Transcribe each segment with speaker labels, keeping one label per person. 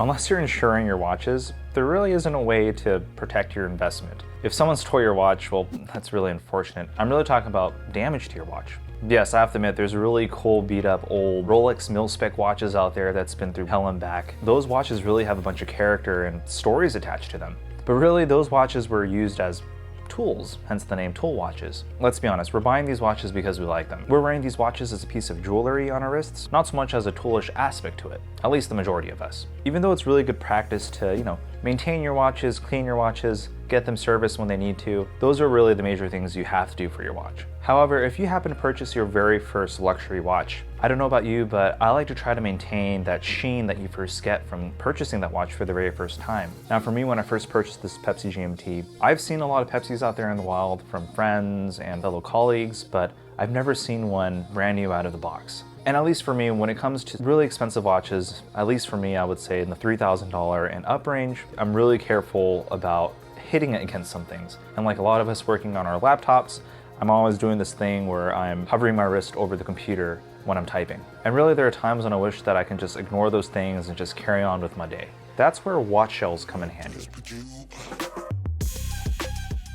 Speaker 1: Unless you're insuring your watches, there really isn't a way to protect your investment. If someone stole your watch, well, that's really unfortunate. I'm really talking about damage to your watch. Yes, I have to admit, there's really cool beat up old Rolex mil-spec watches out there that's been through hell and back. Those watches really have a bunch of character and stories attached to them. But really, those watches were used as tools, hence the name tool watches. Let's be honest, we're buying these watches because we like them. We're wearing these watches as a piece of jewelry on our wrists, not so much as a toolish aspect to it, at least the majority of us. Even though it's really good practice to, maintain your watches, clean your watches, get them serviced when they need to, those are really the major things you have to do for your watch. However, if you happen to purchase your very first luxury watch, I don't know about you, but I like to try to maintain that sheen that you first get from purchasing that watch for the very first time. Now for me, when I first purchased this Pepsi GMT, I've seen a lot of Pepsis out there in the wild from friends and fellow colleagues, but I've never seen one brand new out of the box. And at least for me, when it comes to really expensive watches, at least for me, I would say in the $3,000 and up range, I'm really careful about hitting it against some things. And like a lot of us working on our laptops, I'm always doing this thing where I'm hovering my wrist over the computer when I'm typing. And really there are times when I wish that I can just ignore those things and just carry on with my day. That's where watch shells come in handy.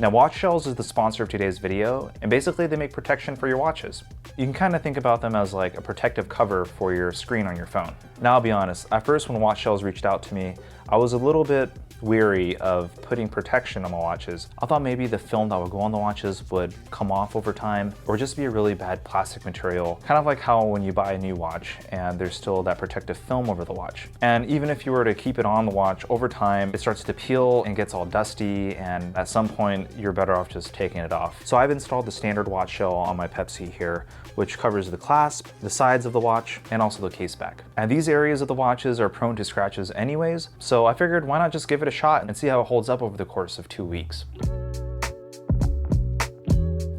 Speaker 1: Now, Watch Shells is the sponsor of today's video, and basically they make protection for your watches. You can kind of think about them as like a protective cover for your screen on your phone. Now, I'll be honest, at first when Watch Shells reached out to me, I was a little bit weary of putting protection on my watches. I thought maybe the film that would go on the watches would come off over time, or just be a really bad plastic material, kind of like how when you buy a new watch and there's still that protective film over the watch. And even if you were to keep it on the watch, over time it starts to peel and gets all dusty, and at some point you're better off just taking it off. So I've installed the standard watch shell on my Pepsi here, which covers the clasp, the sides of the watch, and also the case back. And these areas of the watches are prone to scratches anyways, so I figured why not just give it a shot and see how it holds up over the course of 2 weeks.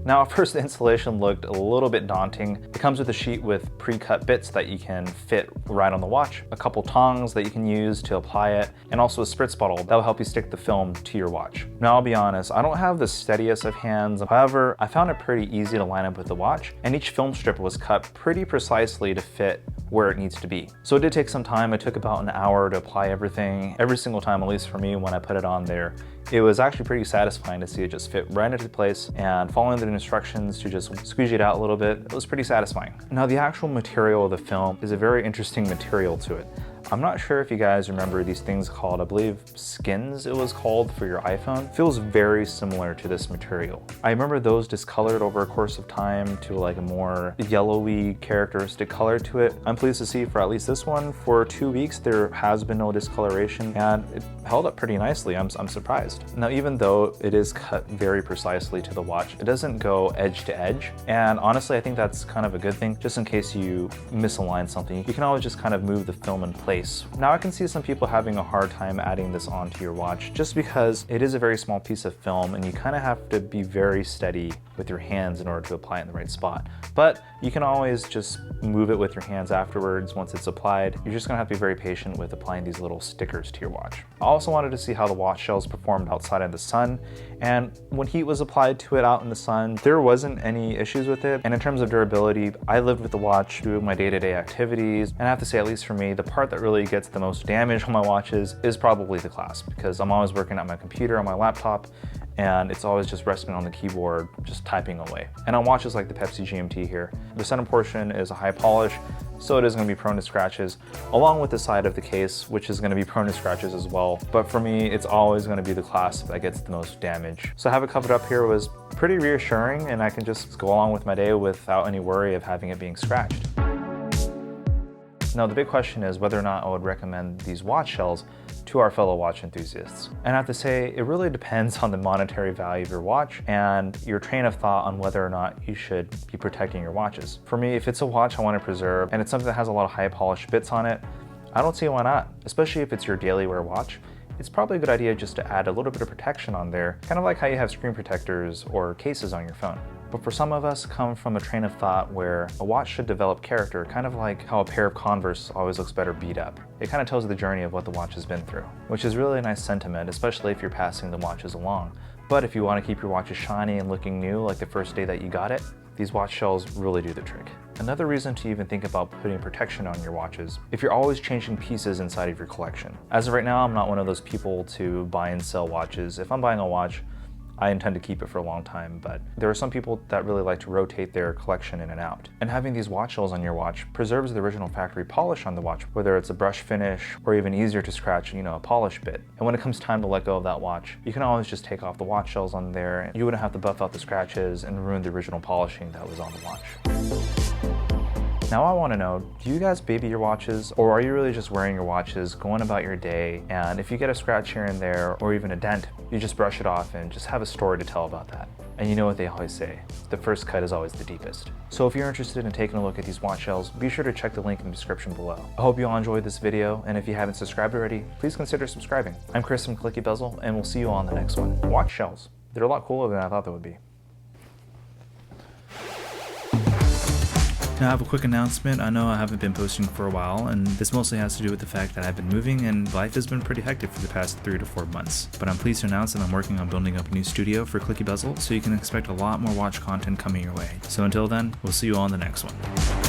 Speaker 1: Now, at first the installation looked a little bit daunting. It comes with a sheet with pre-cut bits that you can fit right on the watch, a couple tongs that you can use to apply it, and also a spritz bottle that will help you stick the film to your watch. Now, I'll be honest, I don't have the steadiest of hands. However, I found it pretty easy to line up with the watch, and each film strip was cut pretty precisely to fit where it needs to be. So it did take some time. It took about an hour to apply everything. Every single time, at least for me, when I put it on there, it was actually pretty satisfying to see it just fit right into place, and following the instructions to just squeeze it out a little bit, it was pretty satisfying. Now, the actual material of the film is a very interesting material to it. I'm not sure if you guys remember these things called, I believe, skins it was called for your iPhone. It feels very similar to this material. I remember those discolored over a course of time to like a more yellowy characteristic color to it. I'm pleased to see for at least this one, for 2 weeks, there has been no discoloration, and it held up pretty nicely. I'm surprised. Now, even though it is cut very precisely to the watch, it doesn't go edge to edge. And honestly, I think that's kind of a good thing, just in case you misalign something. You can always just kind of move the film in place. Now, I can see some people having a hard time adding this onto your watch just because it is a very small piece of film and you kind of have to be very steady with your hands in order to apply it in the right spot. But you can always just move it with your hands afterwards once it's applied. You're just gonna have to be very patient with applying these little stickers to your watch. I also wanted to see how the watch shells performed outside in the sun, and when heat was applied to it out in the sun, there wasn't any issues with it. And in terms of durability, I lived with the watch through my day-to-day activities, and I have to say, at least for me, the part that really gets the most damage on my watches is probably the clasp, because I'm always working at my computer on my laptop, and it's always just resting on the keyboard, just typing away. And on watches like the Pepsi GMT here, the center portion is a high polish, so it is going to be prone to scratches, along with the side of the case, which is going to be prone to scratches as well. But for me, it's always going to be the clasp that gets the most damage. So have it covered up here was pretty reassuring, and I can just go along with my day without any worry of having it being scratched. Now, the big question is whether or not I would recommend these watch shells to our fellow watch enthusiasts. And I have to say, it really depends on the monetary value of your watch and your train of thought on whether or not you should be protecting your watches. For me, if it's a watch I want to preserve and it's something that has a lot of high polished bits on it, I don't see why not, especially if it's your daily wear watch. It's probably a good idea just to add a little bit of protection on there, kind of like how you have screen protectors or cases on your phone. But for some of us, come from a train of thought where a watch should develop character, kind of like how a pair of Converse always looks better beat up. It kind of tells the journey of what the watch has been through, which is really a nice sentiment, especially if you're passing the watches along. But if you want to keep your watches shiny and looking new like the first day that you got it, these watch shells really do the trick. Another reason to even think about putting protection on your watches, if you're always changing pieces inside of your collection. As of right now, I'm not one of those people to buy and sell watches. If I'm buying a watch, I intend to keep it for a long time, but there are some people that really like to rotate their collection in and out. And having these watch shells on your watch preserves the original factory polish on the watch, whether it's a brush finish or even easier to scratch, a polish bit. And when it comes time to let go of that watch, you can always just take off the watch shells on there, and you wouldn't have to buff out the scratches and ruin the original polishing that was on the watch. Now I want to know, do you guys baby your watches, or are you really just wearing your watches, going about your day, and if you get a scratch here and there, or even a dent, you just brush it off and just have a story to tell about that? And you know what they always say, the first cut is always the deepest. So if you're interested in taking a look at these watch shells, be sure to check the link in the description below. I hope you all enjoyed this video, and if you haven't subscribed already, please consider subscribing. I'm Chris from Clicky Bezel, and we'll see you all on the next one. Watch shells. They're a lot cooler than I thought they would be.
Speaker 2: Now I have a quick announcement. I know I haven't been posting for a while, and this mostly has to do with the fact that I've been moving and life has been pretty hectic for the past 3 to 4 months. But I'm pleased to announce that I'm working on building up a new studio for Clicky Bezel, so you can expect a lot more watch content coming your way. So until then, we'll see you all in the next one.